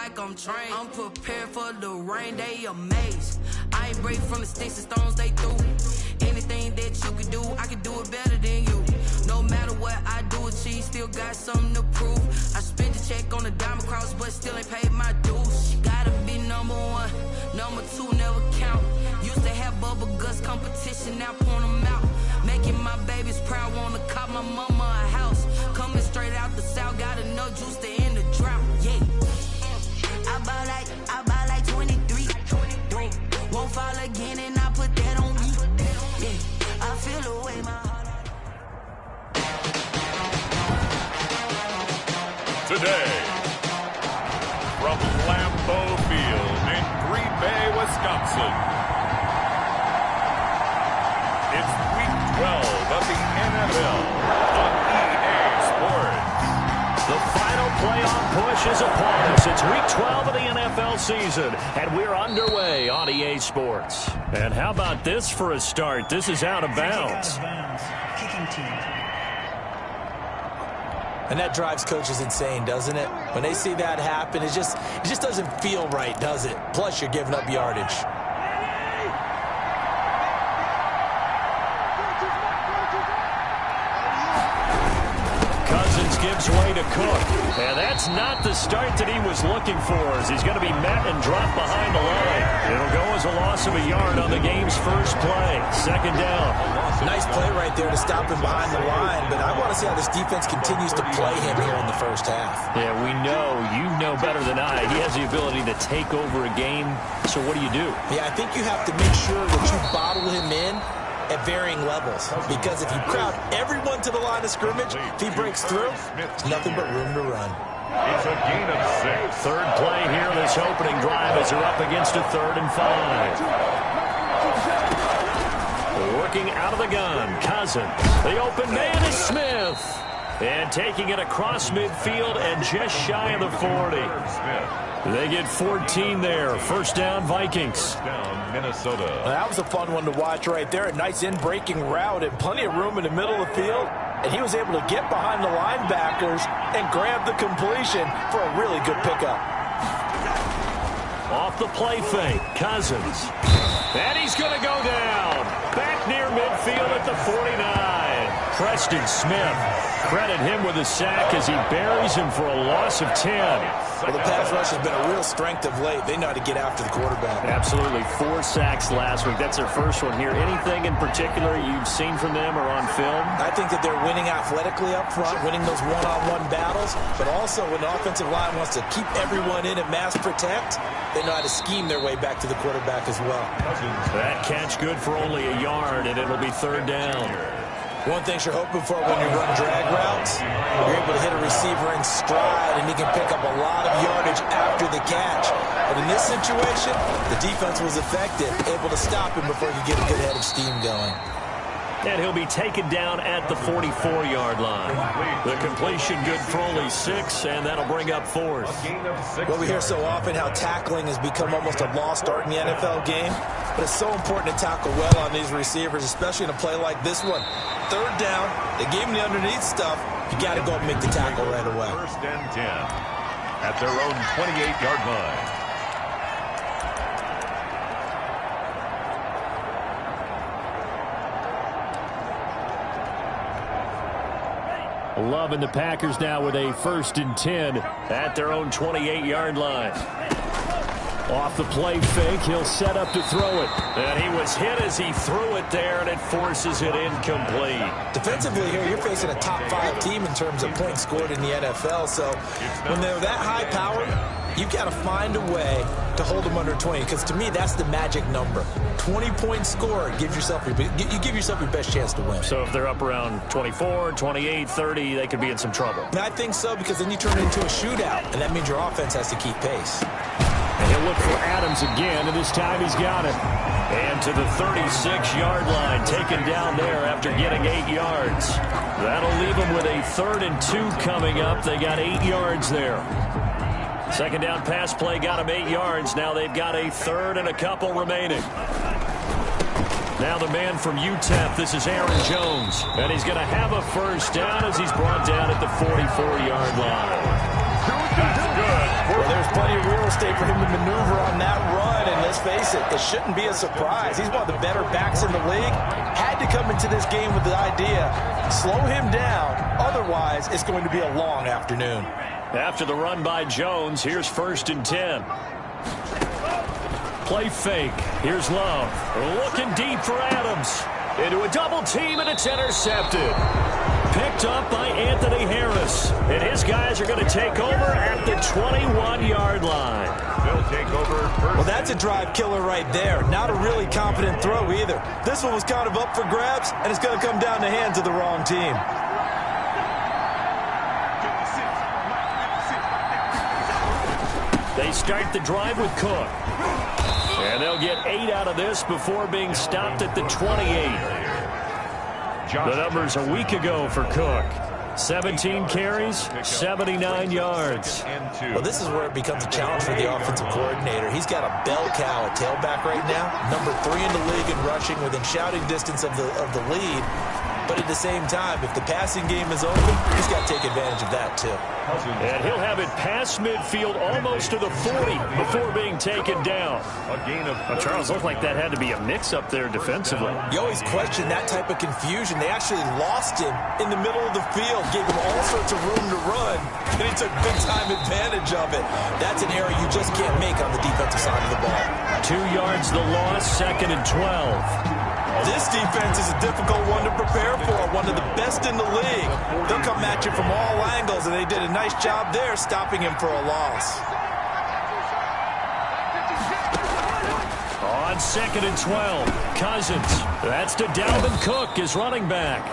like I'm trained. I'm prepared for the rain, they amazed. I ain't break from the sticks and stones they threw. Anything that you can do, I can do it better than you. No matter what I do achieve, still got something to prove. I spent the check on the diamond cross, but still ain't paid my dues. She gotta be number one, number two never count. Used to have bubble guts competition, now point them out. Making my babies proud, wanna cop my mama a house. Coming straight out the south, got enough juice to end the drought. Yeah, I buy like 23. Won't fall again, and I put that on me. Yeah, I feel the way my heart. Today, from Lambeau Field in Green Bay, Wisconsin, it's Week 12 of the NFL on EA Sports. The final playoff push is upon us. It's Week 12 of the NFL season, and we're underway on EA Sports. And how about this for a start? This is out of bounds. Kicking team. And that drives coaches insane, doesn't it? When they see that happen, it just doesn't feel right, does it? Plus, you're giving up yardage. Cousins gives way to Cook. And that's not the start that he was looking for, as he's going to be met and dropped behind the line. It'll go as a loss of a yard on the game's first play. Second down. Nice play right there to stop him behind the line, but I want to see how this defense continues to play him here in the first half. Yeah, we know. You know better than I. He has the ability to take over a game. So what do you do? Yeah, I think you have to make sure that you bottle him in at varying levels, because if you crowd everyone to the line of scrimmage, if he breaks through, it's nothing but room to run. It's a gain of 6. Third play here, this opening drive, as they're up against a 3rd and 5. Working out of the gun, Cousins. The open man is Smith. And taking it across midfield and just shy of the 40. They get 14 there. First down, Vikings. Down, Minnesota. That was a fun one to watch right there. A nice in-breaking route and plenty of room in the middle of the field. And he was able to get behind the linebackers and grab the completion for a really good pickup. Off the play fake, Cousins. And he's going to go down. Back near midfield at the 49. Preston Smith. Credit him with a sack as he buries him for a loss of 10. Well, the pass rush has been a real strength of late. They know how to get after the quarterback. Absolutely. 4 sacks last week. That's their first one here. Anything in particular you've seen from them or on film? I think that they're winning athletically up front, winning those one-on-one battles, but also when the offensive line wants to keep everyone in and mass protect, they know how to scheme their way back to the quarterback as well. That catch good for only a yard, and it'll be 3rd down. One thing you're hoping for when you run drag routes, you're able to hit a receiver in stride, and he can pick up a lot of yardage after the catch. But in this situation, the defense was effective, able to stop him before he could get a good head of steam going. And he'll be taken down at the 44-yard line. The completion good for only 6, and that'll bring up 4th. Well, we hear so often how tackling has become almost a lost art in the NFL game, but it's so important to tackle well on these receivers, especially in a play like this one. 3rd down, they gave him the underneath stuff. You got to go and make the tackle right away. 1st and 10 at their own 28-yard line. Loving the Packers now with a 1st and 10 at their own 28-yard line. Off the play fake, he'll set up to throw it. And he was hit as he threw it there, and it forces it incomplete. Defensively here, you're facing a top 5 team in terms of points scored in the NFL. So when they're that high powered, you've got to find a way to hold them under 20. Because to me, that's the magic number. 20-point score, you give yourself your best chance to win. So if they're up around 24, 28, 30, they could be in some trouble. And I think so, because then you turn it into a shootout, and that means your offense has to keep pace. And he'll look for Adams again, and this time he's got it. And to the 36-yard line, taken down there after getting 8 yards. That'll leave them with a 3rd and 2 coming up. They got 8 yards there. Second down pass play got him 8 yards. Now they've got a 3rd and a couple remaining. Now the man from UTEP, this is Aaron Jones. And he's going to have a first down as he's brought down at the 44-yard line. That's good. Well, there's plenty of real mental state for him to maneuver on that run. And let's face it, it shouldn't be a surprise. He's one of the better backs in the league. Had to come into this game with the idea, slow him down. Otherwise, it's going to be a long afternoon. After the run by Jones, here's 1st and 10. Play fake. Here's Love. Looking deep for Adams. Into a double team, and it's intercepted. Picked up by Anthony Harris. And his guys are going to take over at the 21-yard line. They'll take over first. Well, that's a drive killer right there. Not a really confident throw either. This one was kind of up for grabs, and it's going to come down the hands of the wrong team. They start the drive with Cook. And they'll get 8 out of this before being stopped at the 28. The numbers a week ago for Cook. 17 carries, 79 yards. Well, this is where it becomes a challenge for the offensive coordinator. He's got a bell cow at tailback right now. Number 3 in the league in rushing, within shouting distance of the lead. But at the same time, if the passing game is open, he's got to take advantage of that too. And he'll have it past midfield almost to the 40 before being taken down. A gain of Charles, looked like that had to be a mix-up there defensively. You always question that type of confusion. They actually lost him in the middle of the field, gave him all sorts of room to run, and he took big-time advantage of it. That's an error you just can't make on the defensive side of the ball. 2 yards the loss, 2nd and 12. This defense is a difficult one to prepare for, one of the best in the league. They'll come at you from all angles, and they did a nice job there stopping him for a loss. On 2nd and 12, Cousins. That's to Dalvin Cook, his running back.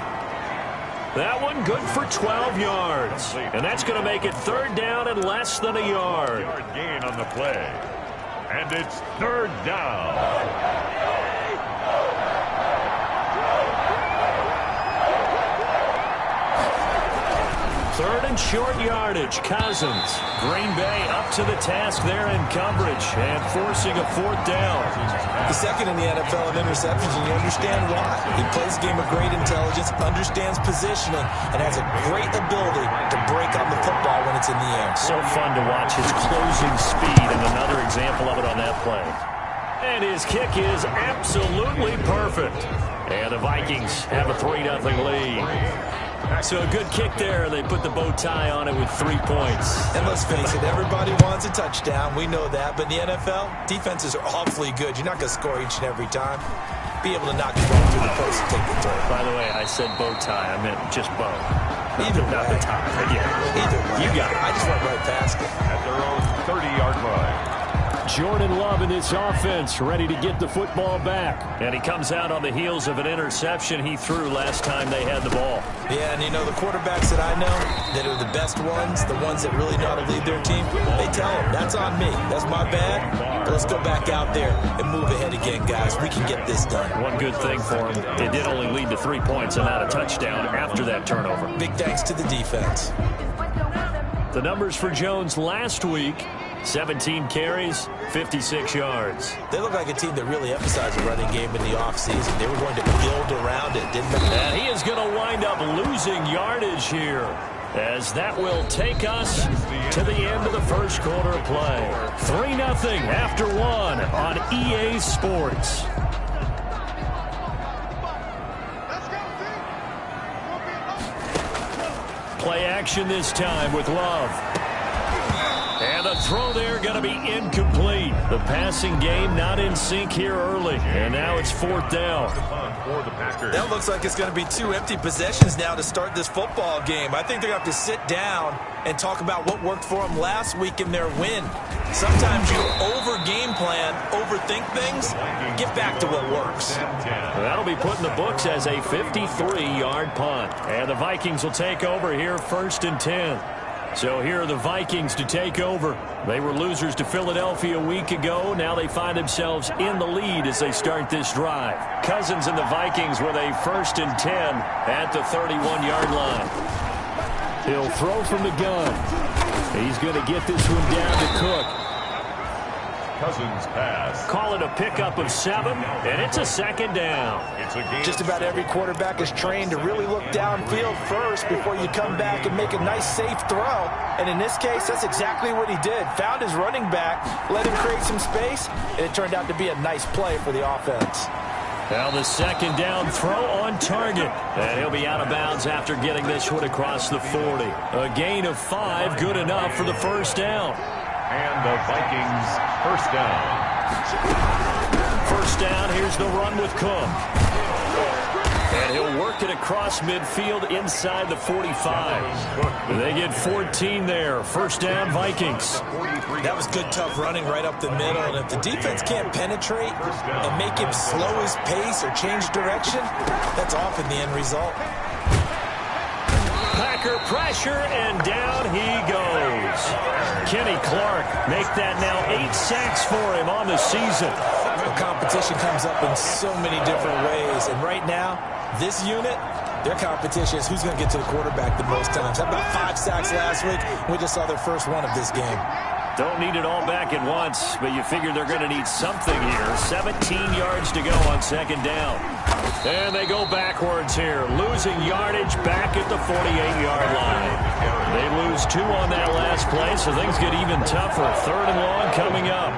That one good for 12 yards. And that's going to make it 3rd down and less than a yard. Gain on the play. And it's 3rd down. 3rd and short yardage. Cousins. Green Bay up to the task there in coverage and forcing a 4th down. The 2nd in the NFL in interceptions, and you understand why. He plays a game of great intelligence, understands positioning, and has a great ability to break on the football when it's in the air. So fun to watch his closing speed, and another example of it on that play. And his kick is absolutely perfect. And the Vikings have a 3-0 lead. So a good kick there. They put the bow tie on it with 3 points. And let's face it, everybody wants a touchdown. We know that. But in the NFL, defenses are awfully good. You're not going to score each and every time. Be able to knock the ball through the post and take the throw. By the way, I said bow tie. I meant just bow. Either not way. the tie. But yeah. Either way. You got it. I just went right past it. At their own 30-yard line. Jordan Love in this offense, ready to get the football back. And he comes out on the heels of an interception he threw last time they had the ball. Yeah, and you know, the quarterbacks that I know that are the best ones, the ones that really know how to lead their team, they tell them, that's on me. That's my bad. But let's go back out there and move ahead again, guys. We can get this done. One good thing for him, it did only lead to 3 points and not a touchdown after that turnover. Big thanks to the defense. The numbers for Jones last week: 17 carries, 56 yards. They look like a team that really emphasized the running game in the offseason. They were going to build around it, didn't they? And he is going to wind up losing yardage here, as that will take us to the end of the first quarter of play. 3-0 after 1 on EA Sports. Play action this time with Love. And the throw there going to be incomplete. The passing game not in sync here early. And now it's 4th down. That looks like it's going to be 2 empty possessions now to start this football game. I think they're going to have to sit down and talk about what worked for them last week in their win. Sometimes you over-game plan, overthink things, get back to what works. That'll be put in the books as a 53-yard punt. And the Vikings will take over here 1st and 10. So here are the Vikings to take over. They were losers to Philadelphia a week ago. Now they find themselves in the lead as they start this drive. Cousins and the Vikings with a 1st and 10 at the 31-yard line. He'll throw from the gun. He's going to get this one down to Cook. Cousins pass. Call it a pickup of 7, and it's a second down. It's a gain. Just about every quarterback is trained to really look downfield first before you come back and make a nice, safe throw. And in this case, that's exactly what he did. Found his running back, let him create some space, and it turned out to be a nice play for the offense. Now the second down throw on target. And he'll be out of bounds after getting this one across the 40. A gain of 5, good enough for the first down. And the Vikings first down. First down, here's the run with Cook. And he'll work it across midfield inside the 45. They get 14 there. First down, Vikings. That was good, tough running right up the middle. And if the defense can't penetrate and make him slow his pace or change direction, that's often the end result. Packer pressure, and down he goes. Kenny Clark make that now 8 sacks for him on the season. The competition comes up in so many different ways. And right now, this unit, their competition is who's going to get to the quarterback the most times. How about 5 sacks last week? We just saw their first one of this game. Don't need it all back at once, but you figure they're going to need something here. 17 yards to go on second down. And they go backwards here, losing yardage back at the 48-yard line. They lose 2 on that last play, so things get even tougher. Third and long coming up.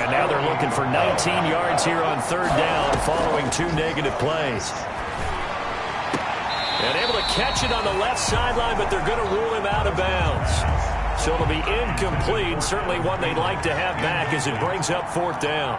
And now they're looking for 19 yards here on third down following 2 negative plays. And able to catch it on the left sideline, but they're going to rule him out of bounds. So it'll be incomplete, certainly one they'd like to have back as it brings up fourth down.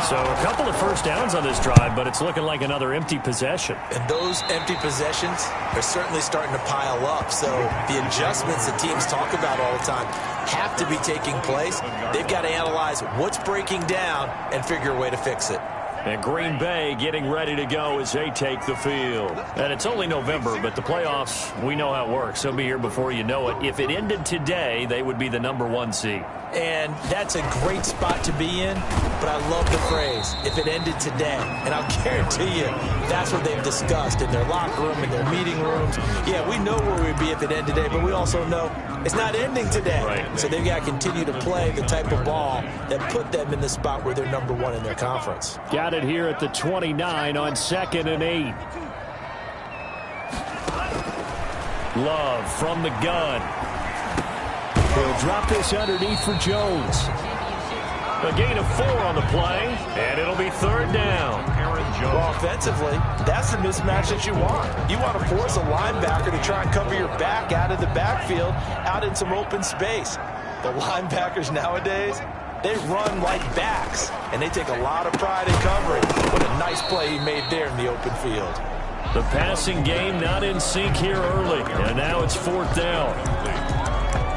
So a couple of first downs on this drive, but it's looking like another empty possession. And those empty possessions are certainly starting to pile up. So the adjustments that teams talk about all the time have to be taking place. They've got to analyze what's breaking down and figure a way to fix it. And Green Bay getting ready to go as they take the field. And it's only November, but the playoffs, we know how it works. They'll be here before you know it. If it ended today, they would be the #1 seed. And that's a great spot to be in, but I love the phrase, if it ended today. And I'll guarantee you, that's what they've discussed in their locker room, in their meeting rooms. Yeah, we know where we'd be if it ended today, but we also know it's not ending today. Right. So they've got to continue to play the type of ball that put them in the spot where they're #1 in their conference. Got it here at the 29 on 2nd and 8. Love from the gun. He'll drop this underneath for Jones. A gain of 4 on the play, and it'll be third down. Well, offensively, that's the mismatch that you want. You want to force a linebacker to try and cover your back out of the backfield, out in some open space. The linebackers nowadays, they run like backs, and they take a lot of pride in covering. What a nice play he made there in the open field. The passing game not in sync here early, and now it's fourth down.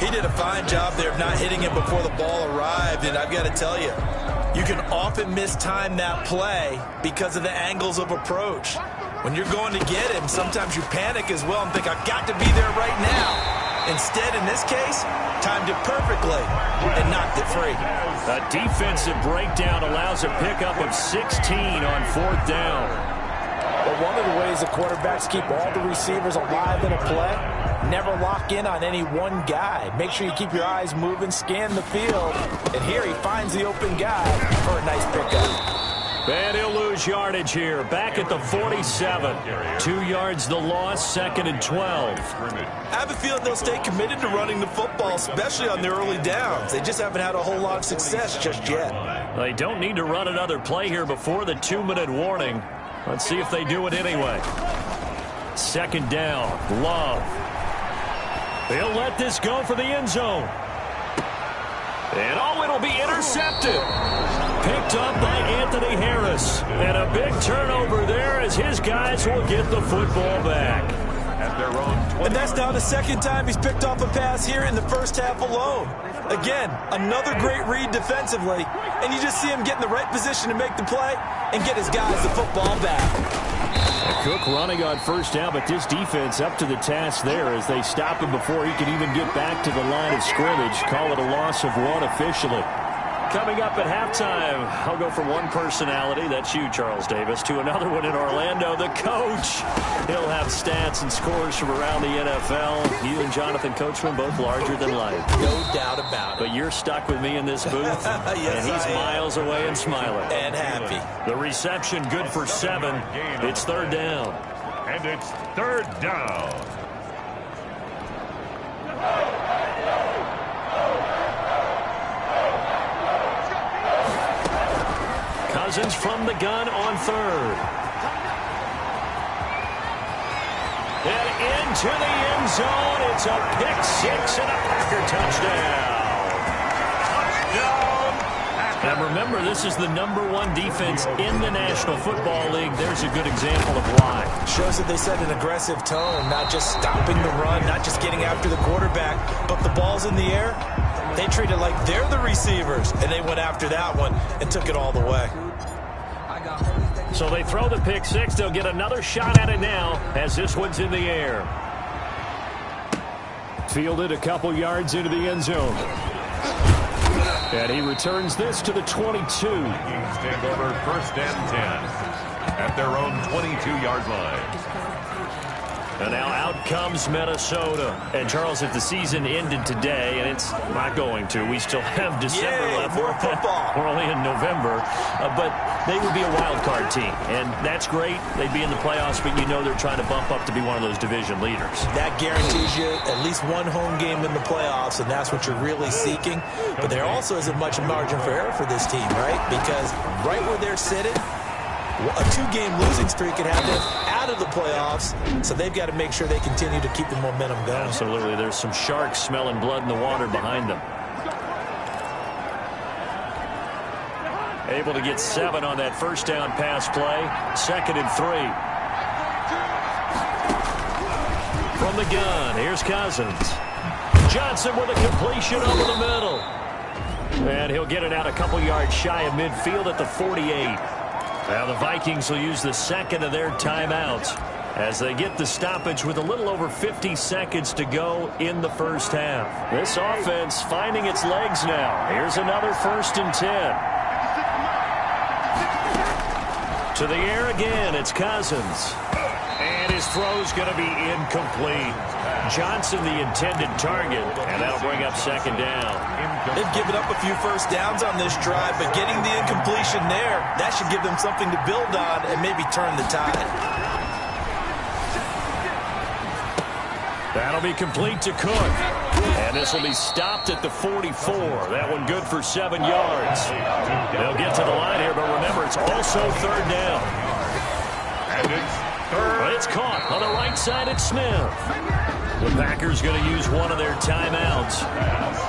He did a fine job there of not hitting him before the ball arrived, and I've got to tell you, you can often mistime that play because of the angles of approach. When you're going to get him, sometimes you panic as well and think, I've got to be there right now. Instead, in this case, timed it perfectly and knocked it free. A defensive breakdown allows a pickup of 16 on fourth down. But one of the ways the quarterbacks keep all the receivers alive in a play, never lock in on any one guy. Make sure you keep your eyes moving, scan the field. And here he finds the open guy for a nice pickup. And he'll lose yardage here. Back at the 47. 2 yards the loss, 2nd and 12. I have a feeling they'll stay committed to running the football, especially on their early downs. They just haven't had a whole lot of success just yet. They don't need to run another play here before the 2-minute warning. Let's see if they do it anyway. Second down, Love. They'll let this go for the end zone. And oh, it'll be intercepted. Picked up by Anthony Harris. And a big turnover there as his guys will get the football back. At their own 20. And that's now the second time he's picked off a pass here in the first half alone. Again, another great read defensively. And you just see him get in the right position to make the play and get his guys the football back. Cook running on first down, but this defense up to the task there as they stop him before he can even get back to the line of scrimmage. Call it a loss of 1 officially. Coming up at halftime, I'll go from one personality, that's you, Charles Davis, to another one in Orlando, the coach. He'll have stats and scores from around the NFL. You and Jonathan Coachman, both larger than life. No doubt about it. But you're stuck with me in this booth, yes, and he's miles away and smiling. And happy. The reception good for 7. It's third down. And it's third down. Cousins from the gun on third. And into the end zone. It's a pick 6 and a Packer touchdown. And remember, this is the #1 defense in the National Football League. There's a good example of why. Shows that they set an aggressive tone, not just stopping the run, not just getting after the quarterback, but the ball's in the air. They treat it like they're the receivers, and they went after that one and took it all the way. So they throw the pick 6. They'll get another shot at it now as this one's in the air. Fielded a couple yards into the end zone. And he returns this to the 22. Stand over first and 10 at their own 22-yard line. And now out comes Minnesota. And, Charles, if the season ended today, and it's not going to, we still have December left. More football. We're only in November. But they would be a wild card team. And that's great. They'd be in the playoffs, but you know they're trying to bump up to be one of those division leaders. That Guarantees you at least one home game in the playoffs, and that's what you're really seeking. But there also isn't much margin for error for this team, right? Because right where they're sitting, a 2-game losing streak could have them out of the playoffs, so they've got to make sure they continue to keep the momentum going. Absolutely. There's some sharks smelling blood in the water behind them. Able to get 7 on that first down pass play. 2nd and 3. From the gun, here's Cousins. Johnson with a completion over the middle. And he'll get it out a couple yards shy of midfield at the 48. Now the Vikings will use the second of their timeouts as they get the stoppage with a little over 50 seconds to go in the first half. This offense finding its legs now. Here's another 1st and 10. To the air again, it's Cousins. And his throw's going to be incomplete. Johnson the intended target, and that'll bring up 2nd down. They've given up a few first downs on this drive, but getting the incompletion there, that should give them something to build on and maybe turn the tide. That'll be complete to Cook. And this will be stopped at the 44. That one good for 7 yards. They'll get to the line here, but remember, it's also 3rd down. And it's third. But it's caught on the right side at Smith. The Packers going to use one of their timeouts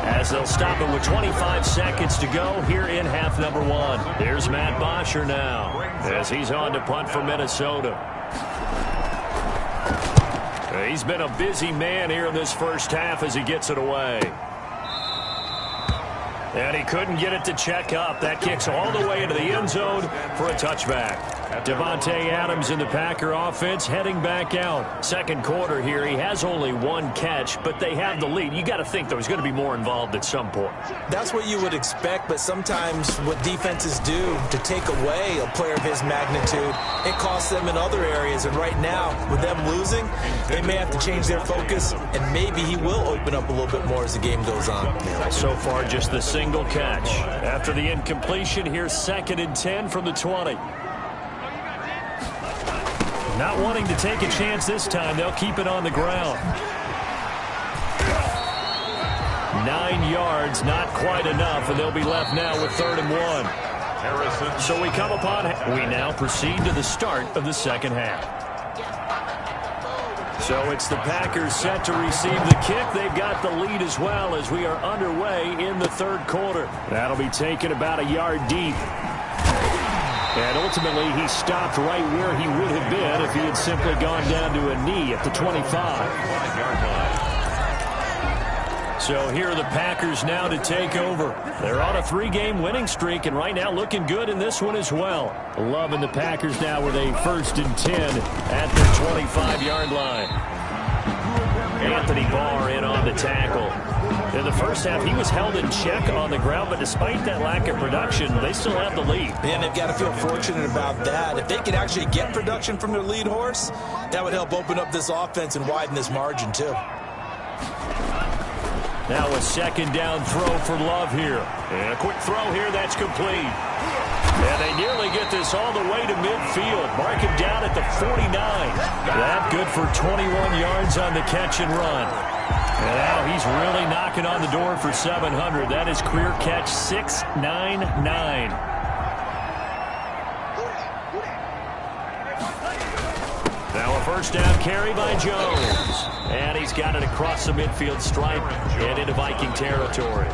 as they'll stop it with 25 seconds to go here in half number 1. There's Matt Bosher now as he's on to punt for Minnesota. He's been a busy man here in this first half as he gets it away. And he couldn't get it to check up. That kicks all the way into the end zone for a touchback. Devontae Adams in the Packer offense heading back out. Second quarter here, he has only 1 catch, but they have the lead. You got to think there's going to be more involved at some point. That's what you would expect, but sometimes what defenses do to take away a player of his magnitude, it costs them in other areas. And right now, with them losing, they may have to change their focus, and maybe he will open up a little bit more as the game goes on. So far, just the single catch. After the incompletion, here's 2nd and 10 from the 20. Not wanting to take a chance this time, they'll keep it on the ground. 9 yards, not quite enough, and they'll be left now with 3rd and 1. So we now proceed to the start of the second half. So it's the Packers set to receive the kick. They've got the lead as well as we are underway in the 3rd quarter. That'll be taken about a yard deep. And ultimately, he stopped right where he would have been if he had simply gone down to a knee at the 25. So here are the Packers now to take over. They're on a 3-game winning streak, and right now looking good in this one as well. Loving the Packers now with a 1st and 10 at their 25-yard line. Anthony Barr in on the tackle. In the first half, he was held in check on the ground, but despite that lack of production, they still have the lead. And they've got to feel fortunate about that. If they could actually get production from their lead horse, that would help open up this offense and widen this margin, too. Now a second down throw for Love here. And a quick throw here that's complete. And they nearly get this all the way to midfield. Mark him down at the 49. That good for 21 yards on the catch and run. And now he's really knocking on the door for 700. That is career catch 699. Now a first down carry by Jones. And he's got it across the midfield stripe and into Viking territory.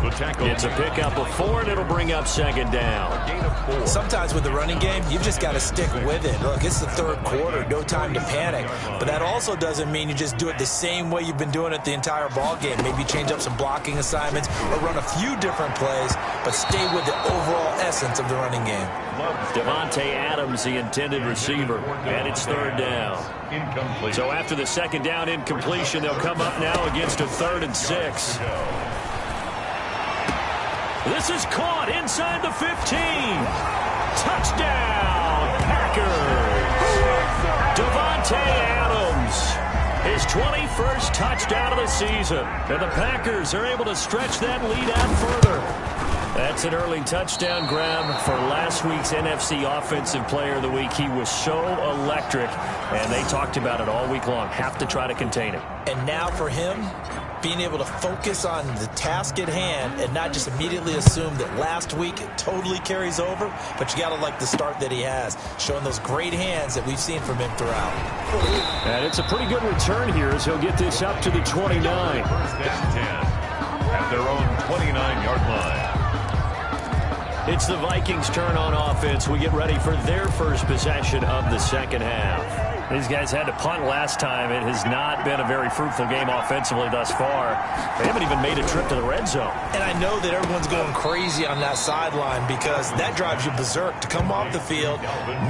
It's a pickup of 4, and it'll bring up second down. Sometimes with the running game, you've just got to stick with it. Look, it's the third quarter, no time to panic. But that also doesn't mean you just do it the same way you've been doing it the entire ball game. Maybe change up some blocking assignments or run a few different plays, but stay with the overall essence of the running game. Devontae Adams, the intended receiver, and it's third down. So after the second down incompletion, they'll come up now against a 3rd and 6. This is caught inside the 15. Touchdown, Packers. Devontae Adams, his 21st touchdown of the season. And the Packers are able to stretch that lead out further. That's an early touchdown grab for last week's NFC Offensive Player of the Week. He was so electric, and they talked about it all week long. Have to try to contain it. And now for him, being able to focus on the task at hand and not just immediately assume that last week it totally carries over, but you got to like the start that he has, showing those great hands that we've seen from him throughout. And it's a pretty good return here as he'll get this up to the 29. First and 10 at their own 29-yard line. It's the Vikings' turn on offense. We get ready for their first possession of the second half. These guys had to punt last time. It has not been a very fruitful game offensively thus far. They haven't even made a trip to the red zone. And I know that everyone's going crazy on that sideline because that drives you berserk to come off the field,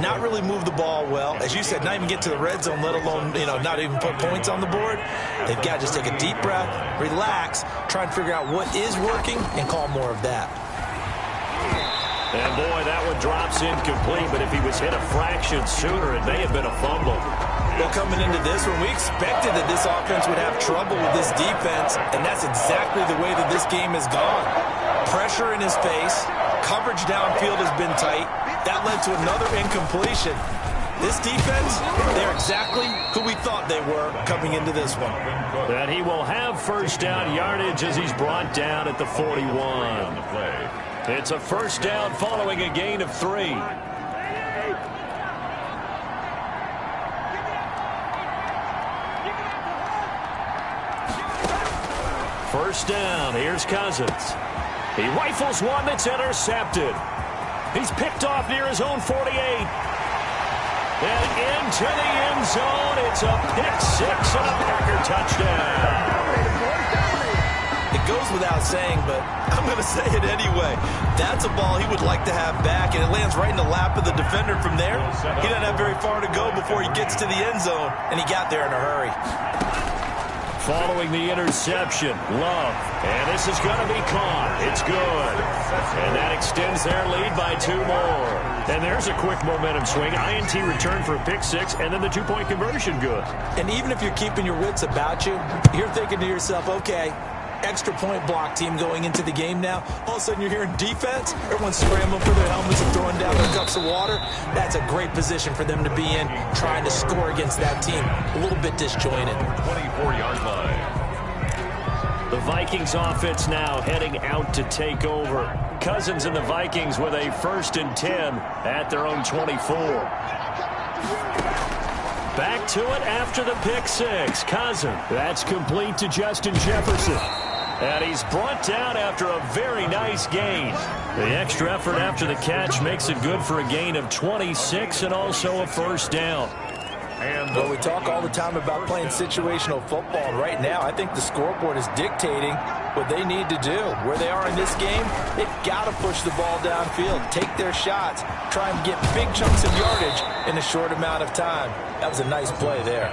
not really move the ball well. As you said, not even get to the red zone, let alone, not even put points on the board. They've got to just take a deep breath, relax, try and figure out what is working, and call more of that. And boy, that one drops incomplete, but if he was hit a fraction sooner, it may have been a fumble. Well, coming into this one, we expected that this offense would have trouble with this defense, and that's exactly the way that this game has gone. Pressure in his face, coverage downfield has been tight. That led to another incompletion. This defense, they're exactly who we thought they were coming into this one. And he will have first down yardage as he's brought down at the 41. It's a first down following a gain of 3. First down, here's Cousins. He rifles one that's intercepted. He's picked off near his own 48. And into the end zone, it's a pick 6 and a Packer touchdown. It goes without saying, but I'm going to say it anyway. That's a ball he would like to have back, and it lands right in the lap of the defender from there. He doesn't have very far to go before he gets to the end zone, and he got there in a hurry. Following the interception, Love, and this is going to be caught. It's good. And that extends their lead by 2 more. And there's a quick momentum swing. INT return for a pick 6, and then the 2-point conversion good. And even if you're keeping your wits about you, you're thinking to yourself, okay, extra point block team going into the game now. All of a sudden you're hearing defense. Everyone's scrambling for their helmets and throwing down their cups of water. That's a great position for them to be in, trying to score against that team. A little bit disjointed. 24-yard line. The Vikings offense now heading out to take over. Cousins and the Vikings with a 1st and 10 at their own 24. Back to it after the pick 6. Cousins. That's complete to Justin Jefferson. And he's brought down after a very nice gain. The extra effort after the catch makes it good for a gain of 26 and also a first down. Well, we talk all the time about playing situational football, and right now I think the scoreboard is dictating what they need to do. Where they are in this game, they've got to push the ball downfield, take their shots, try and get big chunks of yardage in a short amount of time. That was a nice play there.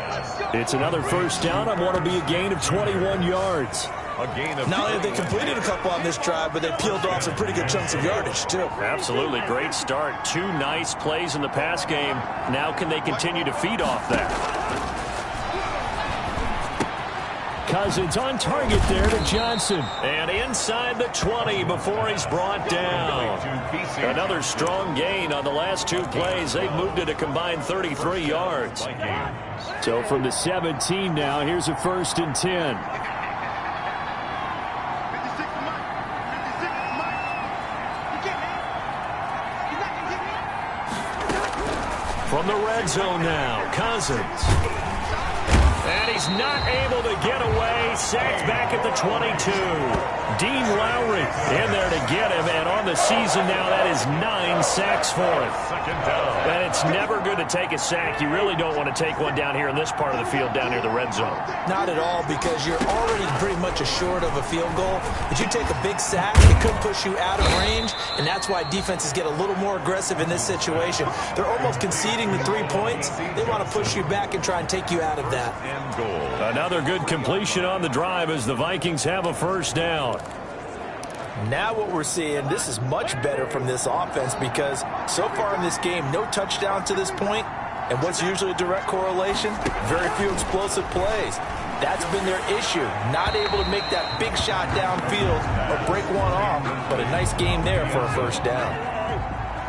It's another first down on what will be a gain of 21 yards. A gain of Not only have they completed a couple on this drive, but they peeled off some pretty good chunks of yardage, too. Absolutely. Great start. 2 nice plays in the pass game. Now can they continue to feed off that? Cousins on target there to Johnson. And inside the 20 before he's brought down. Another strong gain on the last 2 plays. They've moved it a combined 33 yards. So from the 17 now, here's a 1st and 10. From the red zone now, Cousins. And he's not able to get away. Sacked back at the 22. Dean Lowry in there to get him. And on the season now, that is 9 sacks for him. Second down. And it's never good to take a sack. You really don't want to take one down here in this part of the field, down near the red zone. Not at all, because you're already pretty much assured of a field goal. But you take a big sack, it could push you out of range, and that's why defenses get a little more aggressive in this situation. They're almost conceding the 3 points. They want to push you back and try and take you out of that. And goal. Another good completion on the drive as the Vikings have a 1st down. Now what we're seeing, this is much better from this offense, because so far in this game, no touchdown to this point, and what's usually a direct correlation? Very few explosive plays. That's been their issue, not able to make that big shot downfield or break one off, but a nice game there for a 1st down.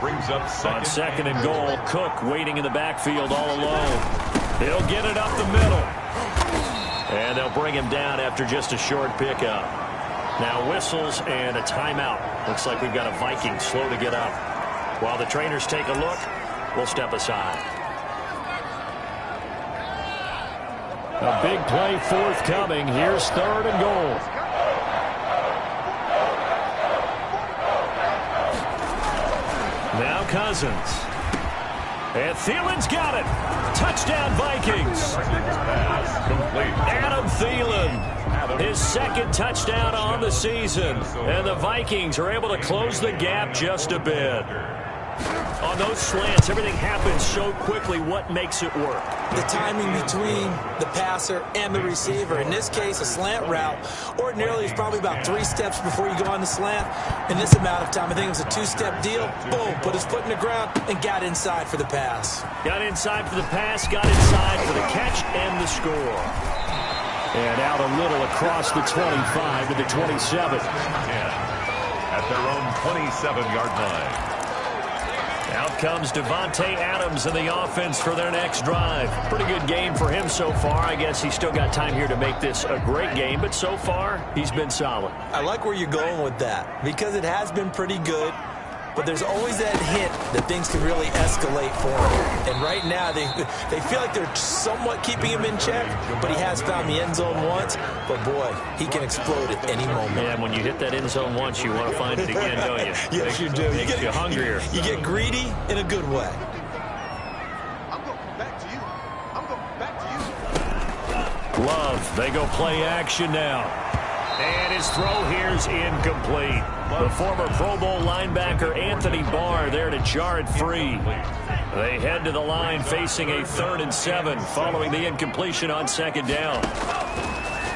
Brings up On 2nd and goal, Cook waiting in the backfield all alone. He'll get it up the middle. And they'll bring him down after just a short pickup. Now whistles and a timeout. Looks like we've got a Viking slow to get up. While the trainers take a look, we'll step aside. A big play forthcoming. Here's 3rd and goal. Now Cousins. And Thielen's got it. Touchdown Vikings. Adam Thielen, his 2nd touchdown on the season. And the Vikings are able to close the gap just a bit. On those slants, everything happens so quickly. What makes it work? The timing between the passer and the receiver. In this case, a slant route ordinarily is probably about 3 steps before you go on the slant. In this amount of time, I think it was a 2-step deal. Boom, put his foot in the ground and got inside for the pass. Got inside for the pass, got inside for the catch and the score. And out a little across the 25 to the 27. At their own 27-yard line. Out comes Devontae Adams in the offense for their next drive. Pretty good game for him so far. I guess he's still got time here to make this a great game, but so far, he's been solid. I like where you're going with that, because it has been pretty good, but there's always that hint that things can really escalate for him. And right now, they feel like they're somewhat keeping him in check, but he has found the end zone once. But, boy, he can explode at any moment. Yeah, when you hit that end zone once, you want to find it again, don't you? Yes, you do. Makes you hungrier. You get greedy in a good way. I'm going back to you. I'm going back to you. Love, they go play action now. And his throw here's incomplete. The former Pro Bowl linebacker Anthony Barr there to jar it free. They head to the line facing a 3rd and 7 following the incompletion on 2nd down.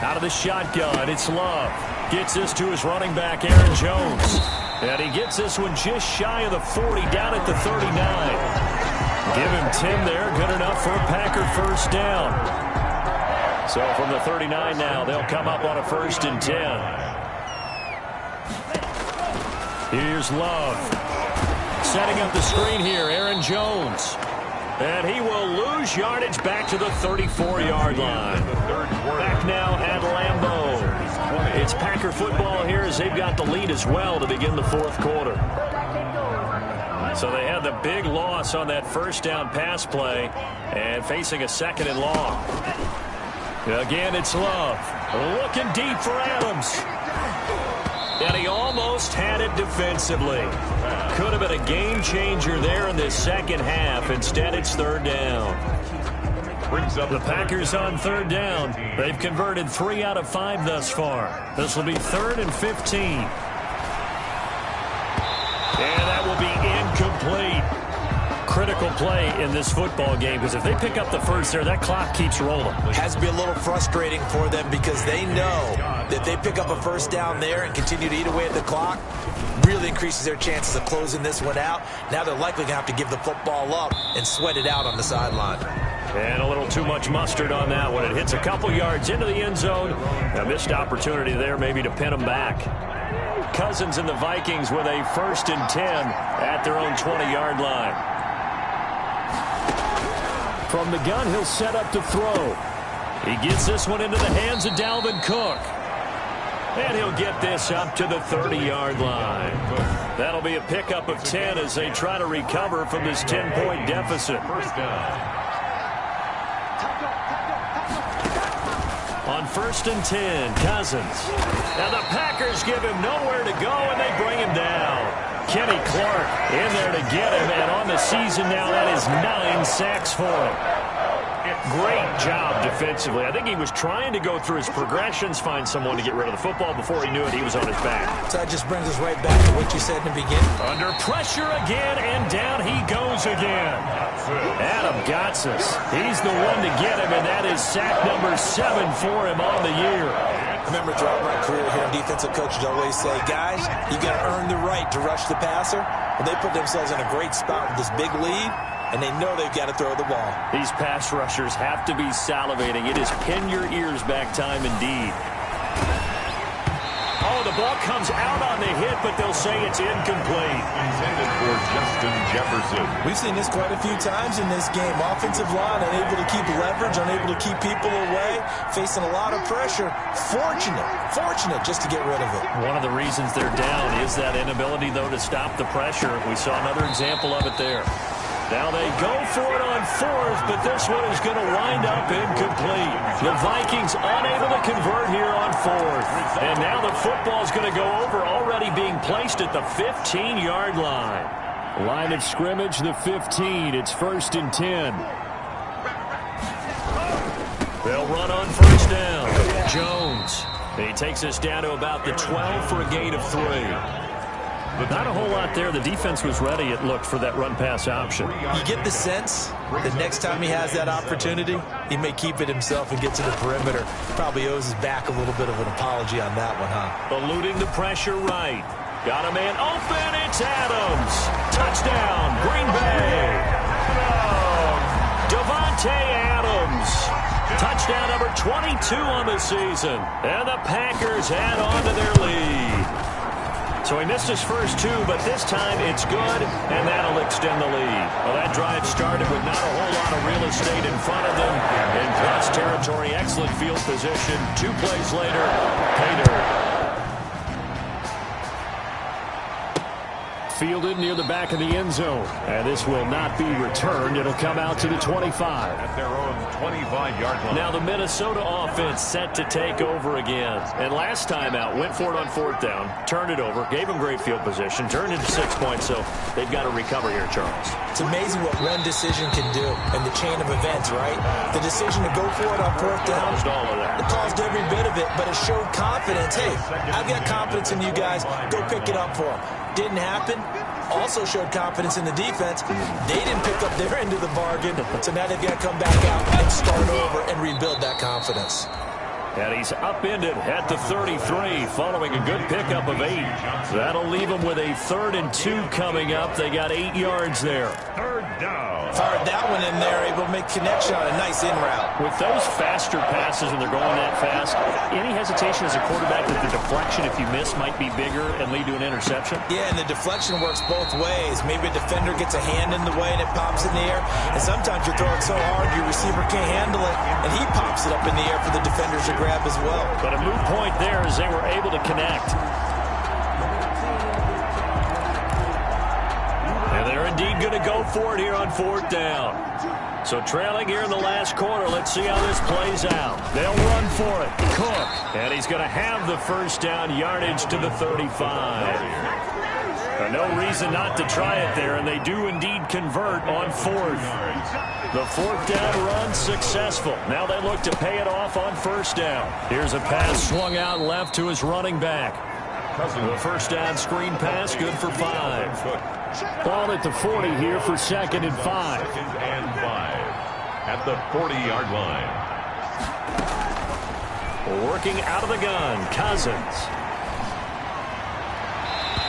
Out of the shotgun, it's Love. Gets this to his running back, Aaron Jones. And he gets this one just shy of the 40, down at the 39. Give him 10 there, good enough for a Packer 1st down. So from the 39 now, they'll come up on a 1st and 10. Here's Love. Setting up the screen here, Aaron Jones. And he will lose yardage back to the 34-yard line. Back now at Lambeau. It's Packer football here as they've got the lead as well to begin the 4th quarter. So they had the big loss on that 1st down pass play and facing a 2nd and long. Again, it's Love. Looking deep for Adams. And he almost had it defensively. Could have been a game changer there in this 2nd half. Instead, it's 3rd down. Brings up the Packers on 3rd down. They've converted 3 out of 5 thus far. This will be 3rd and 15. And that will be incomplete. Critical play in this football game, because if they pick up the 1st there, that clock keeps rolling. It has to be a little frustrating for them, because they know If they pick up a first down there and continue to eat away at the clock, really increases their chances of closing this one out. Now they're likely going to have to give the football up and sweat it out on the sideline. And a little too much mustard on that one. It hits a couple yards into the end zone. A missed opportunity there maybe to pin them back. Cousins and the Vikings with a 1st and 10 at their own 20-yard line. From the gun, he'll set up to throw. He gets this one into the hands of Dalvin Cook. And he'll get this up to the 30-yard line. That'll be a pickup of 10 as they try to recover from this 10-point deficit. First down. On 1st and 10, Cousins. Now the Packers give him nowhere to go, and they bring him down. Kenny Clark in there to get him, and on the season now, that is 9 sacks for him. Great job defensively. I think he was trying to go through his progressions, find someone to get rid of the football. Before he knew it, he was on his back. So that just brings us right back to what you said in the beginning. Under pressure again, and down he goes again. Adam Gotsis. He's the one to get him, and that is sack number 7 for him on the year. I remember throughout my career here, defensive coaches always say, guys, you got to earn the right to rush the passer. Well, they put themselves in a great spot with this big lead, and they know they've got to throw the ball. These pass rushers have to be salivating. It is pin your ears back time indeed. Oh, the ball comes out on the hit, but they'll say it's incomplete. Intended for Justin Jefferson. We've seen this quite a few times in this game. Offensive line unable to keep leverage, unable to keep people away, facing a lot of pressure. Fortunate just to get rid of it. One of the reasons they're down is that inability, though, to stop the pressure. We saw another example of it there. Now they go for it on 4th, but this one is going to wind up incomplete. The Vikings unable to convert here on 4th. And now the football's going to go over, already being placed at the 15-yard line. Line of scrimmage, the 15. It's 1st and 10. They'll run on 1st down. Jones. He takes us down to about the 12 for a gain of 3. Not a whole lot there. The defense was ready, it looked, for that run-pass option. You get the sense that next time he has that opportunity, he may keep it himself and get to the perimeter. Probably owes his back a little bit of an apology on that one, huh? Eluding the pressure right. Got a man open. It's Adams. Touchdown, Green Bay. Devontae Adams. Touchdown number 22 on the season. And the Packers add on to their lead. So he missed his first 2, but this time it's good, and that'll extend the lead. Well, that drive started with not a whole lot of real estate in front of them. In plus territory, excellent field position. 2 plays later, pay dirt. Fielded near the back of the end zone. And this will not be returned. It'll come out to the 25. At their own 25-yard line. Now the Minnesota offense set to take over again. And last time out, went for it on 4th down, turned it over, gave them great field position, turned into 6 points, so they've got to recover here, Charles. It's amazing what one decision can do in the chain of events, right? The decision to go for it on 4th down, All of that. it caused every bit of it, but it showed confidence. Hey, I've got confidence in you guys. Go pick it up for them. Didn't happen. Also showed confidence in the defense. They didn't pick up their end of the bargain, so now they've got to come back out and start over and rebuild that confidence. And he's upended at the 33 following a good pickup of 8. That'll leave him with a 3rd and 2 coming up. They got 8 yards there. 3rd down. Fired that one in there, able to make connection on a nice in route. With those faster passes when they're going that fast, any hesitation as a quarterback that the deflection, if you miss, might be bigger and lead to an interception? Yeah, and the deflection works both ways. Maybe a defender gets a hand in the way and it pops in the air. And sometimes you're throwing so hard your receiver can't handle it, and he pops it up in the air for the defenders to grab as well. But a moot point there as they were able to connect. And they're indeed going to go for it here on 4th down. So trailing here in the last quarter, let's see how this plays out. They'll run for it. Cook. And he's going to have the 1st down, yardage to the 35. No reason not to try it there, and they do indeed convert on 4th. The 4th down run successful. Now they look to pay it off on 1st down. Here's a pass swung out left to his running back. The 1st down screen pass, good for 5. Ball at the 40 here for 2nd and 5. 2nd and 5. At the 40-yard line. Working out of the gun, Cousins.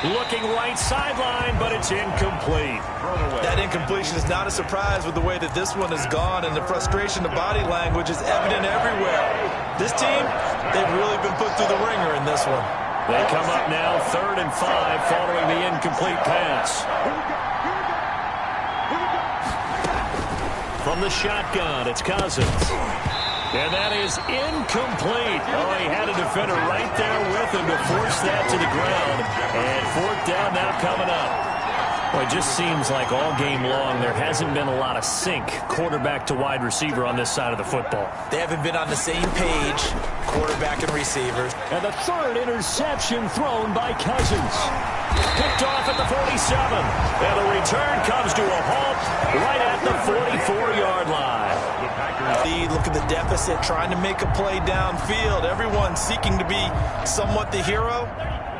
Looking right sideline, but it's incomplete. That incompletion is not a surprise with the way that this one has gone, and the frustration, the body language is evident everywhere. This team, they've really been put through the ringer in this one. They come up now 3rd and 5 following the incomplete pass. From the shotgun, it's Cousins. And that is incomplete. Oh, he had a defender right there with him to force that to the ground. And 4th down now coming up. Well, it just seems like all game long there hasn't been a lot of sync quarterback to wide receiver on this side of the football. They haven't been on the same page, quarterback and receivers. And the 3rd interception thrown by Cousins. Picked off at the 47. And the return comes to a halt right at the 44-yard line. Look at the deficit, trying to make a play downfield. Everyone seeking to be somewhat the hero.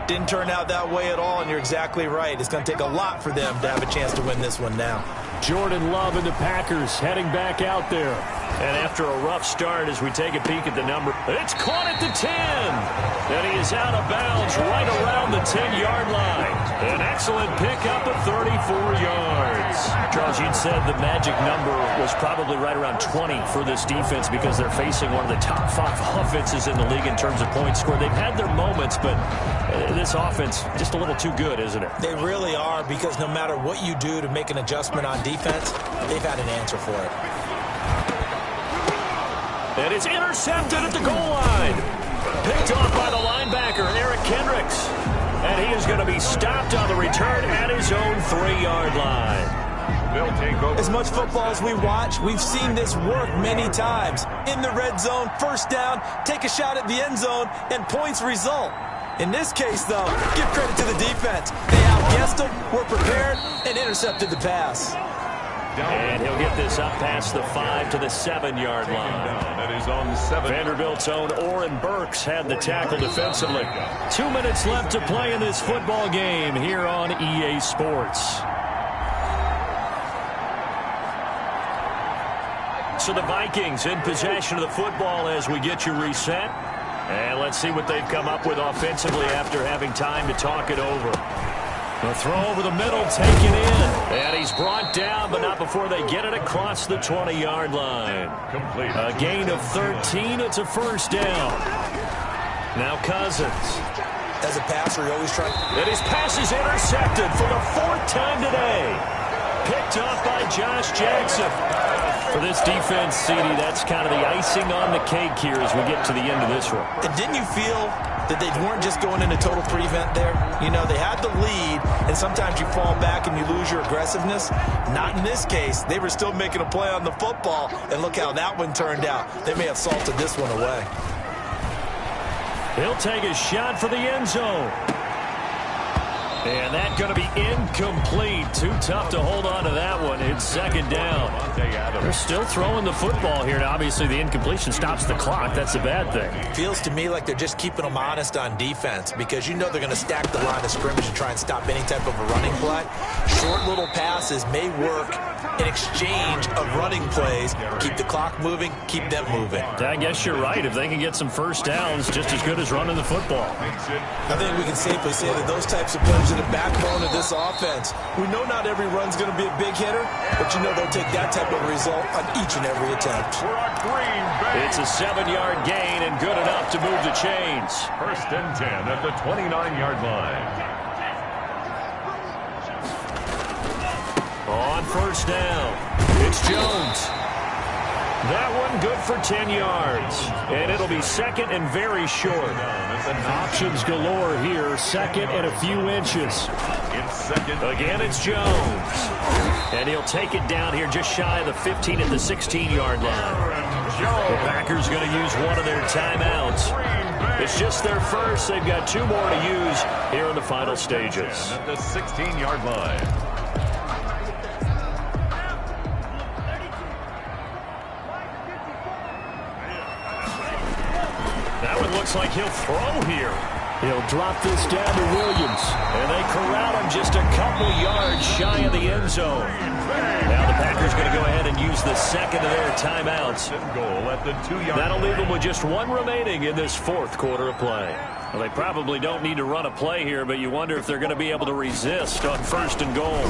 Didn't turn out that way at all, and you're exactly right. It's going to take a lot for them to have a chance to win this one now. Jordan Love and the Packers heading back out there. And after a rough start, as we take a peek at the number, it's caught at the 10. And he is out of bounds right around the 10-yard line. An excellent pickup of 34 yards. Charles, you'd said the magic number was probably right around 20 for this defense because they're facing one of the top 5 offenses in the league in terms of points scored. They've had their moments, but this offense just a little too good, isn't it? They really are, because no matter what you do to make an adjustment on defense, they've had an answer for it. And it's intercepted at the goal line. Picked off by the linebacker, Eric Kendricks. And he is going to be stopped on the return at his own 3-yard line. They'll take over. As much football as we watch, we've seen this work many times. In the red zone, 1st down, take a shot at the end zone, and points result. In this case, though, give credit to the defense. They outguessed them, were prepared, and intercepted the pass. And he'll get this up past the 5 to the 7-yard line. That is on 7. Vanderbilt's own Oren Burks had the tackle defensively. 2 minutes left to play in this football game here on EA Sports. So the Vikings in possession of the football as we get you reset. And let's see what they've come up with offensively after having time to talk it over. The throw over the middle, taken in. And he's brought down, but not before they get it across the 20-yard line. Complete. A gain of 13. It's a 1st down. Now Cousins. As a passer, you always try. And his pass is intercepted for the 4th time today. Picked off by Josh Jackson. For this defense, CD, that's kind of the icing on the cake here as we get to the end of this one. And didn't you feel that they weren't just going into total prevent there? You know, they had the lead, and sometimes you fall back and you lose your aggressiveness. Not in this case. They were still making a play on the football, and look how that one turned out. They may have salted this one away. He'll take a shot for the end zone. And that's going to be incomplete. Too tough to hold on to that one. It's 2nd down. They're still throwing the football here. Now, obviously, the incompletion stops the clock. That's a bad thing. Feels to me like they're just keeping them honest on defense, because you know they're going to stack the line of scrimmage and try and stop any type of a running play. Short little passes may work in exchange of running plays. Keep the clock moving, keep them moving. I guess you're right. If they can get some 1st downs, just as good as running the football. I think we can safely say that those types of plays are the backbone of this offense. We know not every run's going to be a big hitter, but you know they'll take that type of result on each and every attempt. It's a 7-yard gain and good enough to move the chains. 1st and 10 at the 29-yard line. On 1st down, it's Jones. That one good for 10 yards. And it'll be 2nd and very short. Options galore here. 2nd and a few inches. Again, it's Jones. And he'll take it down here just shy of the 15 at the 16-yard line. The Packers going to use one of their timeouts. It's just their first. They've got 2 more to use here in the final stages. At the 16-yard line. That one looks like he'll throw here. He'll drop this down to Williams. And they corral him just a couple couple yards shy of the end zone. Now the Packers going to go ahead and use the second of their timeouts. Goal at the 2-yard That'll leave them with just one remaining in this fourth quarter of play. Well, they probably don't need to run a play here, but you wonder if they're going to be able to resist on 1st and goal.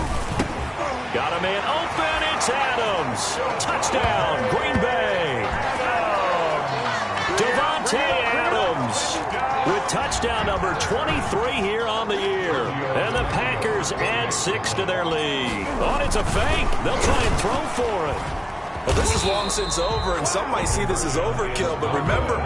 Got a man open. It's Adams. Touchdown, Green Bay. Devontae Adams with touchdown number 23 here on the year. And the Packers add 6 to their lead. Oh, it's a fake. They'll try and throw for it. Well, this is long since over, and some might see this as overkill. But remember,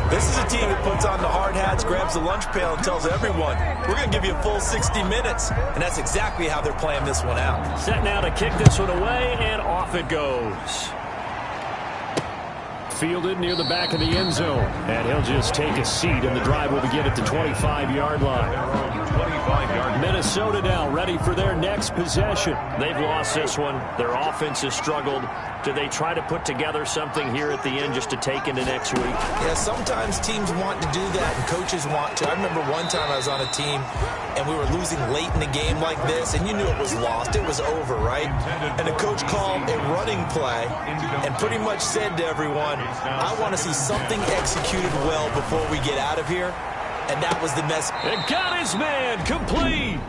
this is a team that puts on the hard hats, grabs the lunch pail, and tells everyone, we're going to give you a full 60 minutes. And that's exactly how they're playing this one out. Set now to kick this one away, and off it goes. Fielded near the back of the end zone. And he'll just take a seat, and the drive will begin at the 25-yard line. Minnesota now ready for their next possession. They've lost this one. Their offense has struggled. Do they try to put together something here at the end just to take into next week? Yeah, sometimes teams want to do that and coaches want to. I remember one time I was on a team and we were losing late in the game like this, and you knew it was lost. It was over, right? And the coach called a running play and pretty much said to everyone, I want to see something executed well before we get out of here. And that was the message. And got his man complete.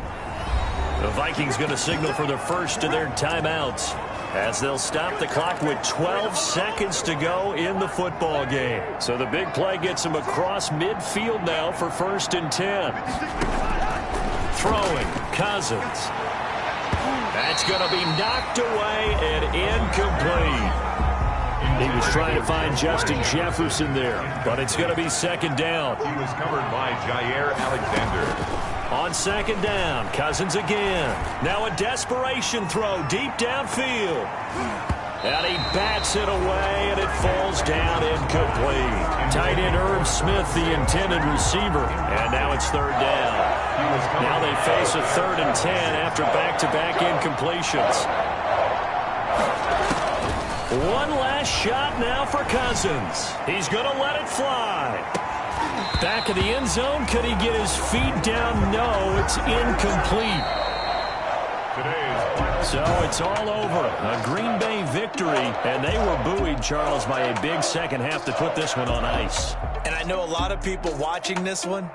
The Vikings going to signal for the first of their timeouts as they'll stop the clock with 12 seconds to go in the football game. So the big play gets them across midfield now for 1st and 10. Throwing, Cousins. That's going to be knocked away and incomplete. He was trying to find Justin Jefferson there, but it's going to be 2nd down. He was covered by Jair Alexander. On 2nd down, Cousins again. Now a desperation throw deep downfield. And he bats it away, and it falls down incomplete. Tight end Irv Smith, the intended receiver. And now it's 3rd down. Now they face a 3rd and 10 after back-to-back incompletions. One last shot now for Cousins. He's going to let it fly. Back of the end zone. Could he get his feet down? No, it's incomplete. So it's all over. A Green Bay victory, and they were buoyed, Charles, by a big second half to put this one on ice. And I know a lot of people watching this one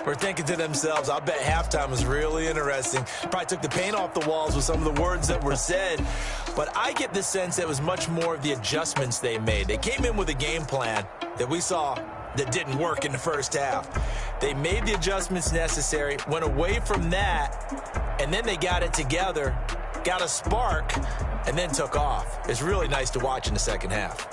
were thinking to themselves, I'll bet halftime was really interesting. Probably took the paint off the walls with some of the words that were said. But I get the sense that it was much more of the adjustments they made. They came in with a game plan that we saw that didn't work in the first half. They made the adjustments necessary, went away from that, and then they got it together, got a spark, and then took off. It's really nice to watch in the second half.